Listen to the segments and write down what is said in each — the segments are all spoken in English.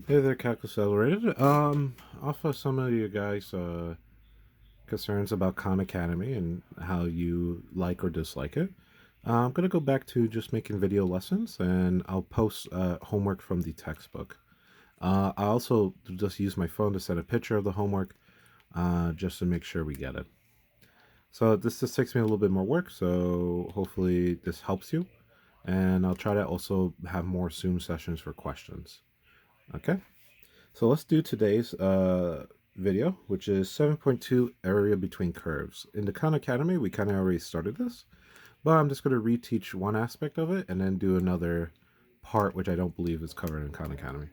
Hey there, Calculus Accelerated. Off of some of you guys' concerns about Khan Academy and how you like or dislike it, I'm gonna go back to just making video lessons, and I'll post homework from the textbook. I also just use my phone to send a picture of the homework, just to make sure we get it. So this just takes me a little bit more work, so hopefully this helps you, and I'll try to also have more Zoom sessions for questions. Okay. So let's do today's video, which is 7.2 area between curves. In the Khan Academy, we kind of already started this, but I'm just going to reteach one aspect of it and then do another part which I don't believe is covered in Khan Academy.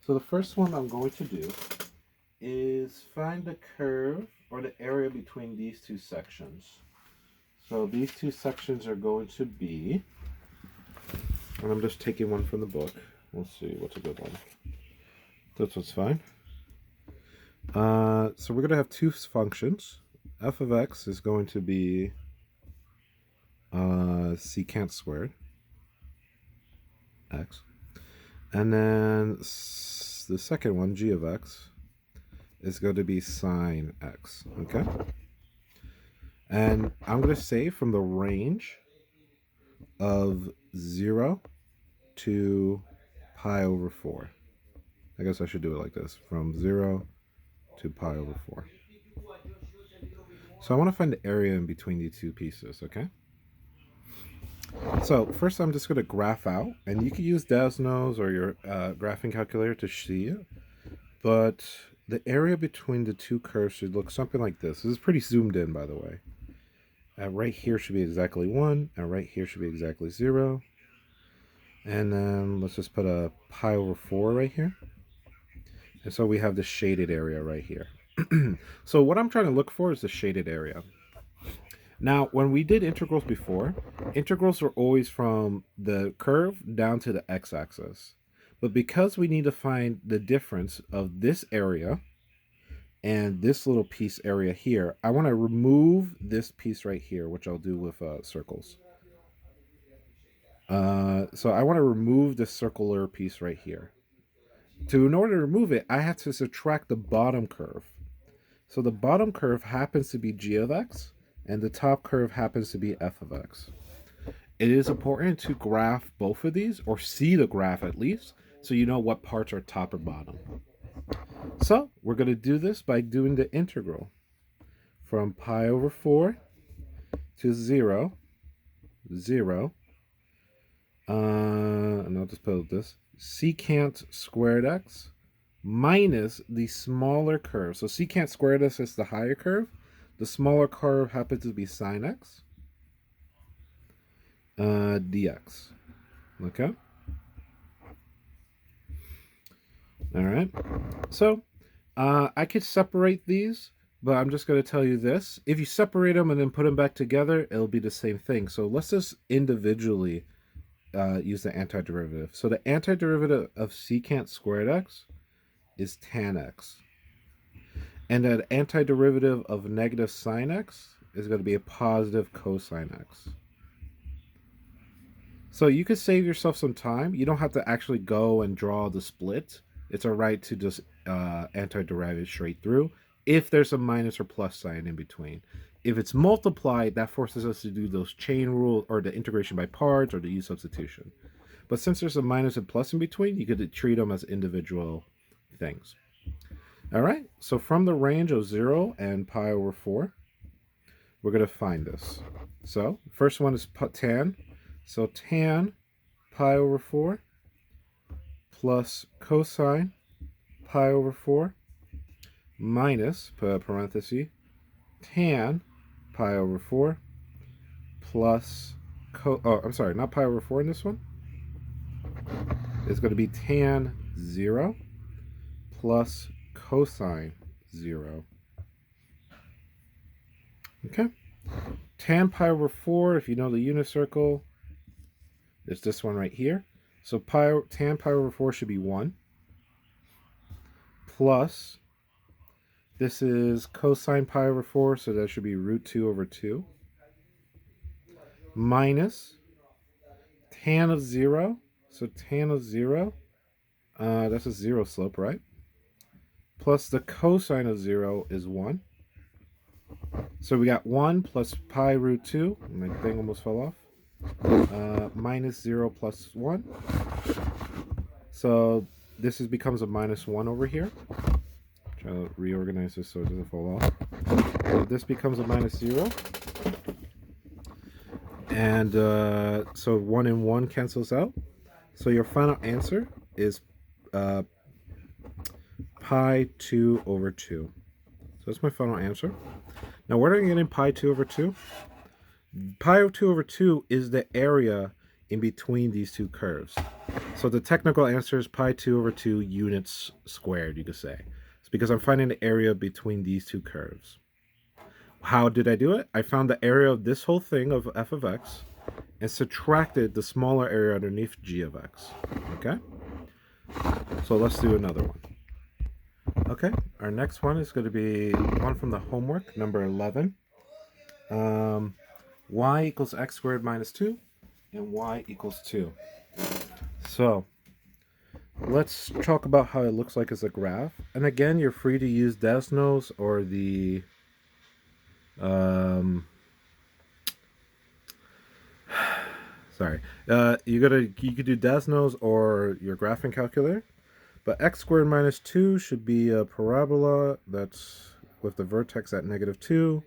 So the first one I'm going to do is find the curve or the area between these two sections. So these two sections are going to be, and I'm just taking one from the book. Let's see, what's a good one? This one's fine. So we're going to have two functions. F of x is going to be secant squared x. And then the second one, g of x, is going to be sine x. Okay? And I'm going to say from the range of 0 to pi over 4. I guess I should do it like this. From 0 to pi over 4. So I want to find the area in between these two pieces, okay? So first I'm just going to graph out, and you can use Desnos or your graphing calculator to see it, but the area between the two curves should look something like this. This is pretty zoomed in, by the way. Right here should be exactly 1, and right here should be exactly 0. And then let's just put a pi over 4 right here. And so we have the shaded area right here. So what I'm trying to look for is the shaded area. Now, when we did integrals before, integrals were always from the curve down to the x-axis. But because we need to find the difference of this area and this little piece area here, I want to remove this piece right here, which I'll do with circles. So I want to remove this circular piece right here. In order to remove it, I have to subtract the bottom curve. So the bottom curve happens to be g of x, and the top curve happens to be f of x. It is important to graph both of these, or see the graph at least, so you know what parts are top or bottom. So we're going to do this by doing the integral from pi over 4 to 0, 0, and I'll just put this, secant squared x minus the smaller curve. So secant squared x is the higher curve. The smaller curve happens to be sine x dx. Okay? All right. So I could separate these, but I'm just going to tell you this. If you separate them and then put them back together, it'll be the same thing. So let's just individually use the antiderivative. So the antiderivative of secant squared x is tan x. And the antiderivative of negative sine x is going to be a positive cosine x. So you could save yourself some time. You don't have to actually go and draw the split. It's all right to just antiderive it straight through if there's a minus or plus sign in between. If it's multiplied, that forces us to do those chain rule or the integration by parts or the u substitution. But since there's a minus and plus in between, you could treat them as individual things. All right, so from the range of 0 and pi over 4, we're going to find this. So first one is tan. So tan pi over 4 plus cosine pi over 4 minus, parenthesis, tan pi over 4 plus, I'm sorry, not pi over 4 in this one. It's going to be tan 0 plus cosine 0. Okay. Tan pi over 4, if you know the unit circle, it's this one right here. So tan pi over 4 should be 1. Plus, this is cosine pi over 4, so that should be root 2 over 2. Minus tan of 0. So tan of 0 That's a 0 slope, right? Plus the cosine of 0 is 1. So we got 1 plus pi root 2. My thing almost fell off. Minus 0 plus 1. So this becomes a minus 1 over here. Try to reorganize this so it doesn't fall off. So this becomes a minus 0. And so 1 and 1 cancels out. So your final answer is pi 2 over 2. So that's my final answer. Now, where are you getting pi 2 over 2? Pi 2 over 2 is the area in between these two curves. So the technical answer is pi 2 over 2 units squared, you could say. It's because I'm finding the area between these two curves. How did I do it? I found the area of this whole thing of f of x and subtracted the smaller area underneath g of x. Okay? So let's do another one. Okay, our next one is going to be one from the homework, number 11. Y equals x squared minus 2 and y equals 2. So let's talk about how it looks like as a graph. And again, you're free to use Desnos or the you could do Desnos or your graphing calculator. But x squared minus 2 should be a parabola that's with the vertex at negative 2.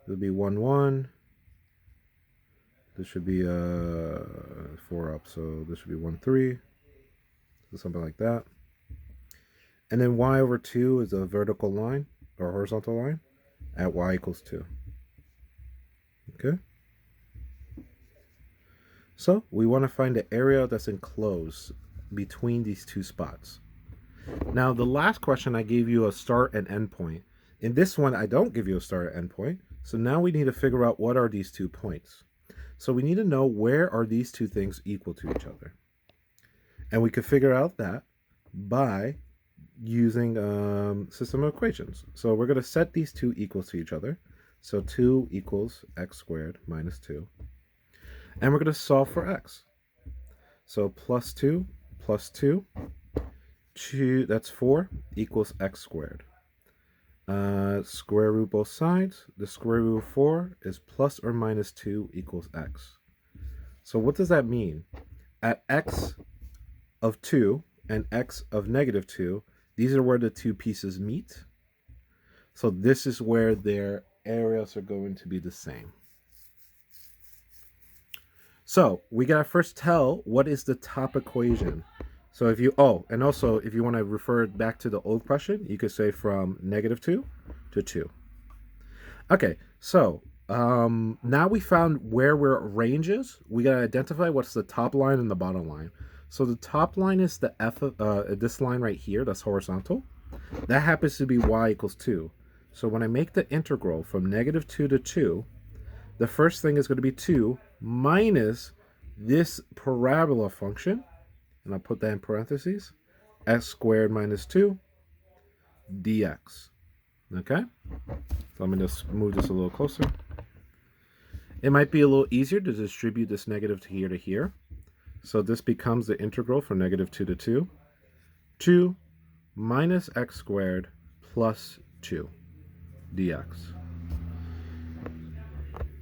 It would be 1, 1. This should be 4 up, so this should be 1, 3. So something like that. And then y over 2 is a vertical line or horizontal line at y equals 2. Okay? So we want to find the area that's enclosed between these two spots. Now, the last question I gave you a start and end point. In this one, I don't give you a start and end point. So now we need to figure out what are these 2 points. So we need to know where are these 2 things equal to each other. And we could figure out that by using system of equations. So we're going to set these 2 equals to each other. So 2 equals x squared minus 2. And we're going to solve for x. So plus 2 plus 2, that's 4, equals x squared. Square root both sides. The square root of 4 is plus or minus 2 equals x. So what does that mean? At x of 2 and x of negative 2, these are where the 2 pieces meet. So this is where their areas are going to be the same. So we gotta first tell what is the top equation. So if you, and also if you want to refer back to the old question, you could say from negative 2 to 2. Okay, so now we found where we're at ranges. We gotta identify what's the top line and the bottom line. So the top line is the f of this line right here, that's horizontal. That happens to be y equals 2. So when I make the integral from negative 2 to 2, the first thing is going to be 2 minus this parabola function, and I'll put that in parentheses, x squared minus 2 dx. Okay? So let me just move this a little closer. It might be a little easier to distribute this negative to here. So this becomes the integral from negative 2 to 2. 2 minus x squared plus 2 dx.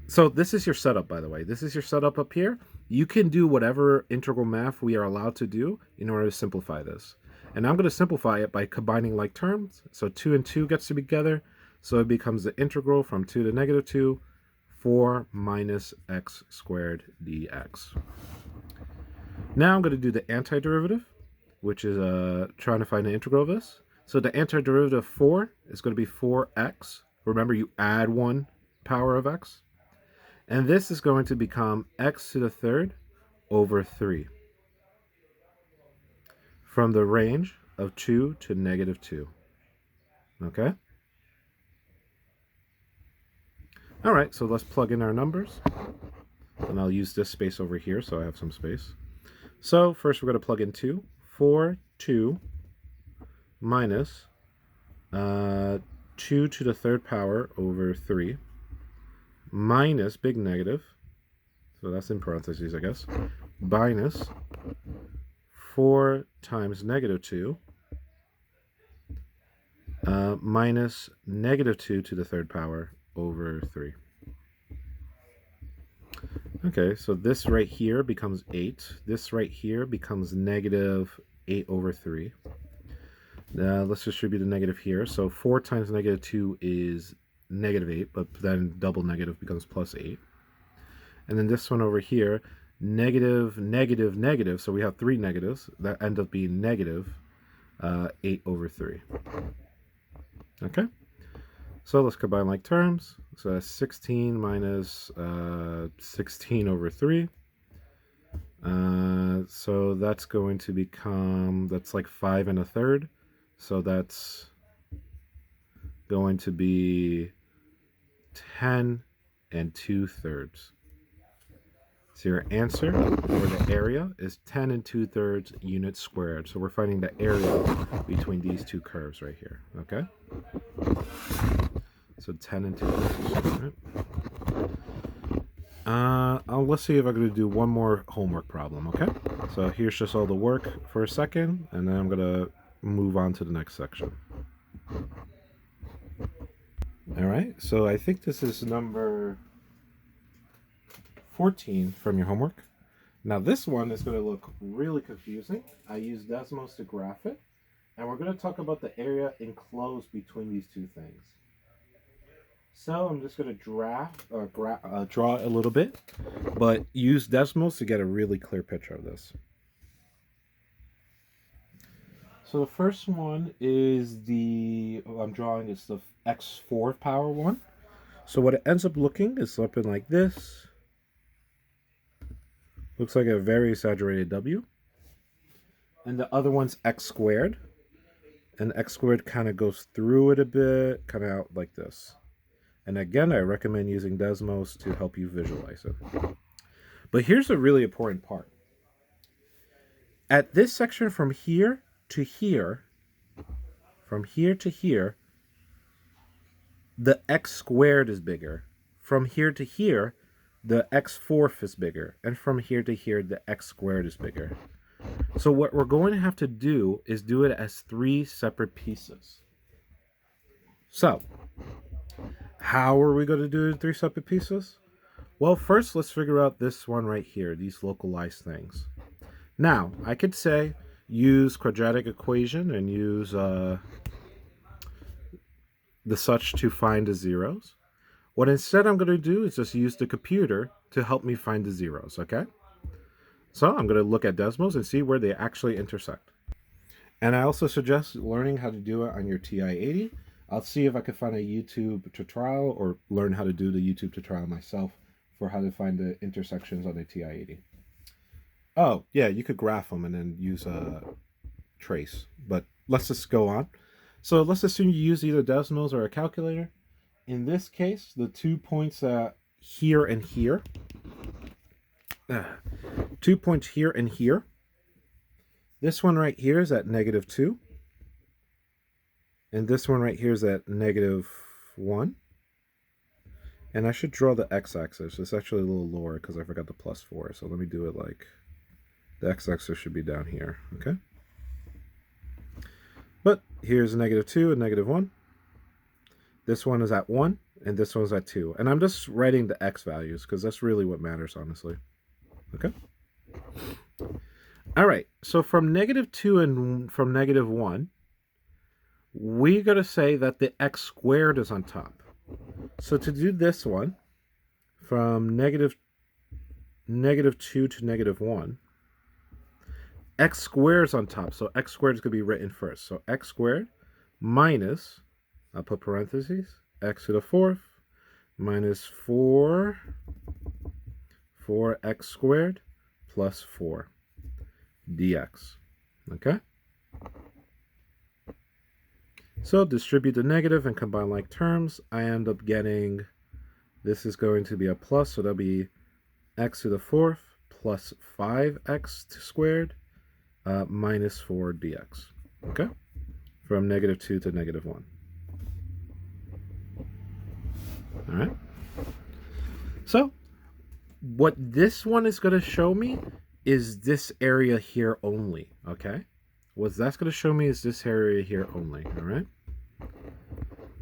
So this is your setup, by the way. This is your setup up here. You can do whatever integral math we are allowed to do in order to simplify this. And I'm going to simplify it by combining like terms. So 2 and 2 gets to be together. So it becomes the integral from 2 to negative 2, 4 minus x squared dx. Now I'm going to do the antiderivative, which is trying to find the integral of this. So the antiderivative of 4 is going to be 4x. Remember, you add 1 power of x. And this is going to become x to the third over 3 from the range of 2 to negative 2. Okay? All right, so let's plug in our numbers. And I'll use this space over here so I have some space. So first we're going to plug in 2. 4, 2 minus 2 to the third power over 3 minus big negative, so that's in parentheses, I guess, minus 4 times negative 2 minus negative 2 to the third power over 3. Okay, so this right here becomes 8. This right here becomes negative 8 over 3. Let's distribute the negative here. So 4 times negative 2 is negative 8, but then double negative becomes plus 8. And then this one over here, negative, negative, negative. So we have 3 negatives. That end up being negative 8 over 3. Okay? So let's combine like terms. So that's 16 minus 16 over 3. So that's going to become, that's like 5 1/3. So that's going to be 10 2/3. So your answer for the area is 10 2/3 units squared. So we're finding the area between these two curves right here. Okay? So 10 2/3. Right? Let's see if I'm going to do one more homework problem. Okay? So here's just all the work for a second, and then I'm going to move on to the next section. All right, so I think this is number 14 from your homework. Now this one is going to look really confusing. I used Desmos to graph it, and we're going to talk about the area enclosed between these two things. So I'm just going to draw a little bit, but use Desmos to get a really clear picture of this. So the first one is I'm drawing is the x4 power one. So what it ends up looking is something like this. Looks like a very exaggerated W. And the other one's x squared. And x squared kind of goes through it a bit, kind of out like this. And again, I recommend using Desmos to help you visualize it. But here's a really important part. At this section from here to here, the x squared is bigger. From here to here, the x4 is bigger. And from here to here, the x squared is bigger. So what we're going to have to do is do it as 3 separate pieces. So, how are we going to do it in 3 separate pieces? Well, first let's figure out this one right here, these localized things. Now, I could say use quadratic equation and use the such to find the zeros. What instead I'm going to do is just use the computer to help me find the zeros, okay? So I'm going to look at Desmos and see where they actually intersect. And I also suggest learning how to do it on your TI-80. I'll see if I can find a YouTube tutorial or learn how to do the YouTube tutorial myself for how to find the intersections on the TI-80. Oh, yeah, you could graph them and then use a trace. But let's just go on. So let's assume you use either Desmos or a calculator. In this case, the 2 points here and here. 2 points here and here. This one right here is at -2. And this one right here is at -1. And I should draw the x-axis. It's actually a little lower because I forgot the +4. So let me do it like... The x-axis should be down here, okay? But here's -2 and -1. This one is at 1, and this one's at 2. And I'm just writing the x values because that's really what matters, honestly. Okay? All right, so from -2 and from -1, we got to say that the x squared is on top. So to do this one, from -2 to -1, x squared is on top, so x squared is going to be written first. So x squared minus, I'll put parentheses, x to the 4th minus 4x squared plus 4 dx. Okay? So distribute the negative and combine like terms. I end up getting, this is going to be a plus, so that'll be x to the 4th plus 5x squared minus 4 dx. Okay? From -2 to -1. All right? So, what this one is going to show me is this area here only, okay? What that's going to show me is this area here only, all right?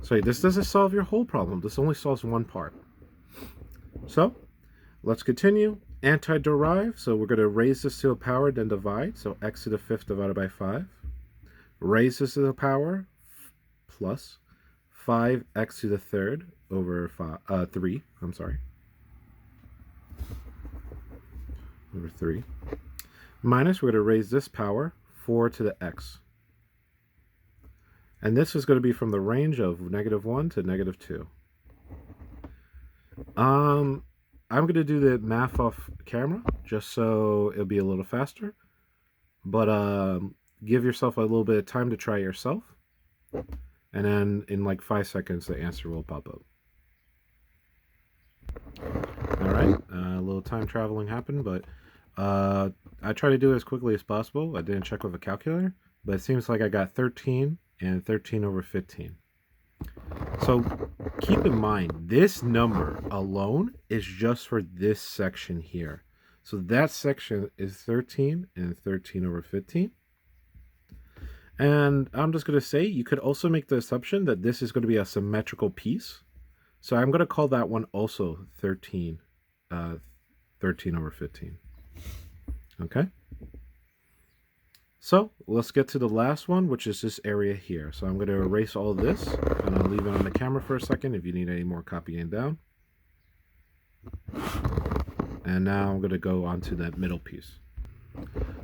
So this doesn't solve your whole problem. This only solves one part. So let's continue. Anti-derive, so we're going to raise this to the power, then divide. So x to the 5th divided by 5. Raise this to the power, plus 5x to the 3rd over 3. I'm sorry. Over 3. Minus, we're going to raise this power, 4 to the x. And this is going to be from the range of -1 to -2. I'm going to do the math off camera just so it'll be a little faster. But give yourself a little bit of time to try yourself. And then in like 5 seconds, the answer will pop up. All right, a little time traveling happened, but I try to do it as quickly as possible. I didn't check with a calculator, but it seems like I got 13 and 13 over 15. So keep in mind, this number alone is just for this section here. So that section is 13 and 13 over 15. And I'm just going to say, you could also make the assumption that this is going to be a symmetrical piece. So I'm going to call that one also 13, 13 over 15. Okay. So let's get to the last one, which is this area here. So I'm going to erase all this, and I'll leave it on the camera for a second if you need any more copying down. And now I'm going to go on to that middle piece.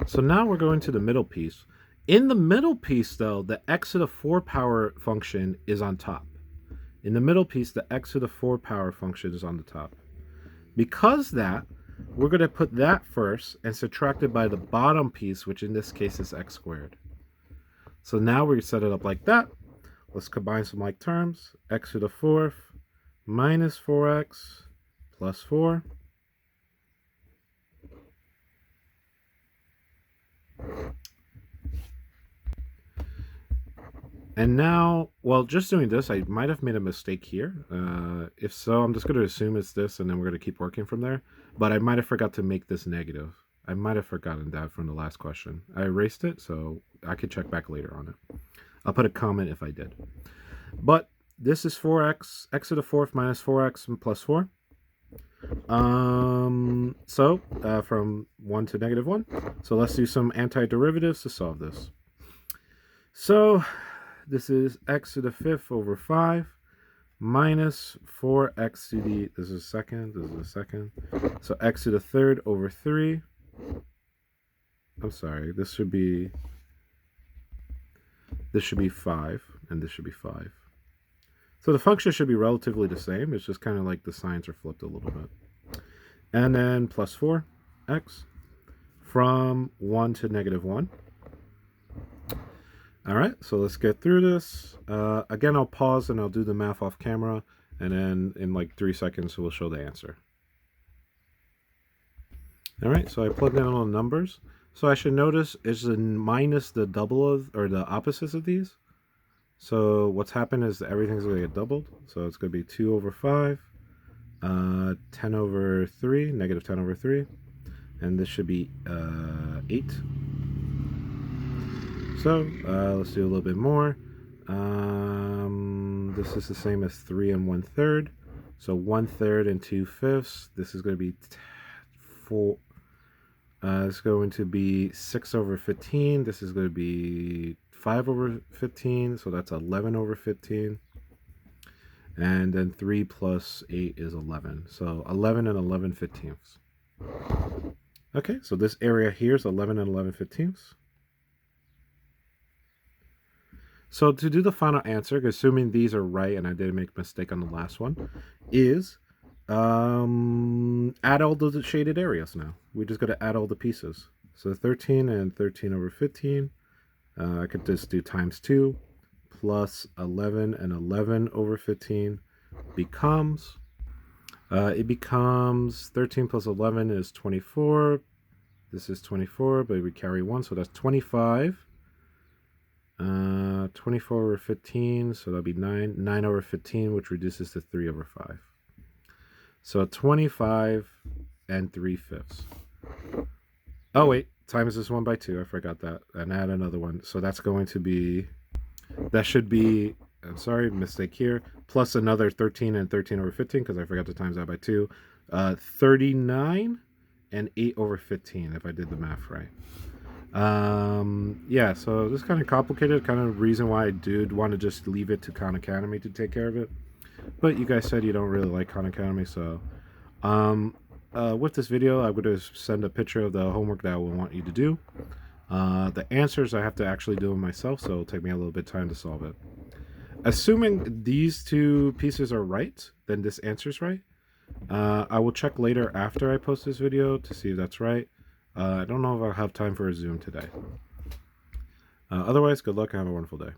So now we're going to the middle piece. In the middle piece, though, the x to the 4 power function is on top. In the middle piece, the x to the 4 power function is on the top. Because that, we're going to put that first and subtract it by the bottom piece, which in this case is x squared. So now we set it up like that. Let's combine some like terms. X to the 4th minus 4x plus 4. And now, well, just doing this, I might have made a mistake here. If so, I'm just going to assume it's this, and then we're going to keep working from there. But I might have forgot to make this negative. I might have forgotten that from the last question. I erased it, so I could check back later on it. I'll put a comment if I did. But this is 4x, x to the 4th minus 4x plus 4. From 1 to -1. So let's do some antiderivatives to solve this. So this is x to the 5th over 5 minus 4x to the, this is second, so x to the 3rd over 3. I'm sorry, this should be 5, and this should be 5. So the function should be relatively the same. It's just kind of like the signs are flipped a little bit. And then plus 4x from 1 to -1. All right, so let's get through this. Again, I'll pause and I'll do the math off camera, and then in like 3 seconds, we'll show the answer. All right, so I plugged in all the numbers. So I should notice is the minus the double of, or the opposites of these. So what's happened is that everything's going to get doubled. So it's going to be 2 over 5, 10 over 3, negative 10 over 3. And this should be 8. So let's do a little bit more. This is the same as 3 and 1/3. So 1/3 and 2/5. This is going to be 4. It's going to be 6 over 15. This is going to be 5 over 15. So that's 11 over 15. And then 3 plus 8 is 11. So 11 and 11/15. Okay, so this area here is 11 and 11/15. So to do the final answer, assuming these are right and I didn't make a mistake on the last one, is add all the shaded areas now. We just got to add all the pieces. So 13 and 13 over 15. I could just do times 2 plus 11 and 11 over 15 becomes, it becomes 13 plus 11 is 24. This is 24, but we carry 1, so that's 25. 24 over 15, so that'll be 9. 9 over 15, which reduces to 3 over 5. So 25 and 3/5. Oh, wait. Times this one by 2. I forgot that. And add another one. So that's going to be... That should be... I'm sorry, mistake here. Plus another 13 and 13 over 15 because I forgot to times that by 2. 39 and 8 over 15 if I did the math right. Yeah, so this is kind of complicated. Kind of reason why I did want to just leave it to Khan Academy to take care of it. But you guys said you don't really like Khan Academy, so um, with this video, I'm going to send a picture of the homework that I will want you to do. The answers I have to actually do them myself, so it'll take me a little bit of time to solve it. Assuming these two pieces are right, then this answer's right. I will check later after I post this video to see if that's right. I don't know if I'll have time for a Zoom today. Otherwise, good luck and have a wonderful day.